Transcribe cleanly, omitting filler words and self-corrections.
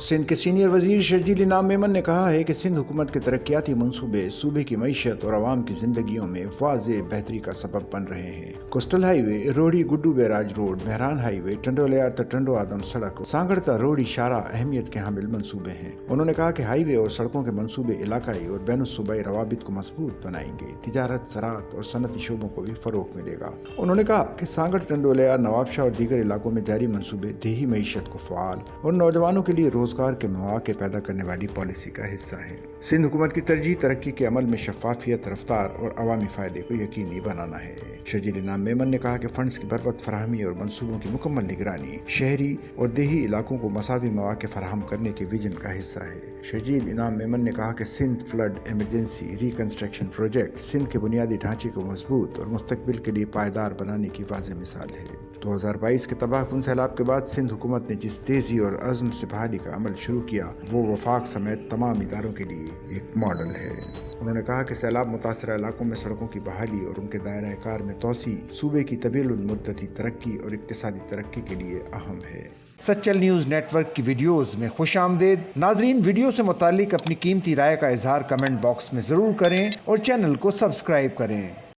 सिंध के सीनियर वजीर शर्जील इनाम मेमन ने कहा है कि सिंध हुकूमत के तरक्याती मंसूबे सूबे की मईशत और आवाम की जिंदगियों में वाज़ेह बेहतरी का सबब बन रहे हैं। Coastal highway, Rohri Guddu barrage road, Bahran highway, टंडोलियार टंडो आदम सड़क, सांगड़ता रोड़ी शारा अहमियत के हामिल मंसूबे हैं। उन्होंने कहा कि हाईवे और सड़कों के मंसूबे इलाकाई और बैनुल सूबाई रवाबित को मजबूत बनाएंगे, तिजारत, ज़राअत और सनती शोबों को भी फरोग मिलेगा। उन्होंने कहा कि सांगड़, टंडोलियार, नवाबशाह और दीगर इलाकों में जारी मंसूबे देही मईशत को फ़आल और नौजवानों के लिए रोजगार के मौके पैदा करने वाली पॉलिसी का हिस्सा है। सिंध हुकूमत की तरजीह तरक्की के अमल में शफाफियत, रफ्तार और अवामी फायदे को यकीनी बनाना है। शर्जील इनाम मेमन ने कहा कि फंड्स की बरवक्त फराहमी और मंसूबों की मुकम्मल निगरानी शहरी और देही इलाकों को मसावी मौके फराहम करने के विजन का हिस्सा है। शर्जील इनाम मेमन ने कहा कि Sindh flood emergency reconstruction project Sindh के बुनियादी ढांचे को मजबूत और मुस्तकबिल के लिए पायदार बनाने की वाज़ेह मिसाल है। 2022 के तबाहकुन सैलाब के बाद सिंध हुकूमत ने जिस तेजी और अज़्म से बहाली का अमल शुरू किया वो वफाक समेत तमाम इदारों के लिए एक मॉडल है। उन्होंने कहा कि सैलाब मुतासरा इलाकों में सड़कों की बहाली और उनके दायरा कार में तोसी सूबे की तवील मुद्दती तरक्की और इक्तिसादी तरक्की के लिए अहम है। सच्चल न्यूज़ नेटवर्क की वीडियोस में खुश आमदेद। नाजरीन, वीडियो से मुतालिक अपनी कीमती राय का इजहार कमेंट बॉक्स में ज़रूर करें और चैनल को सब्सक्राइब करें।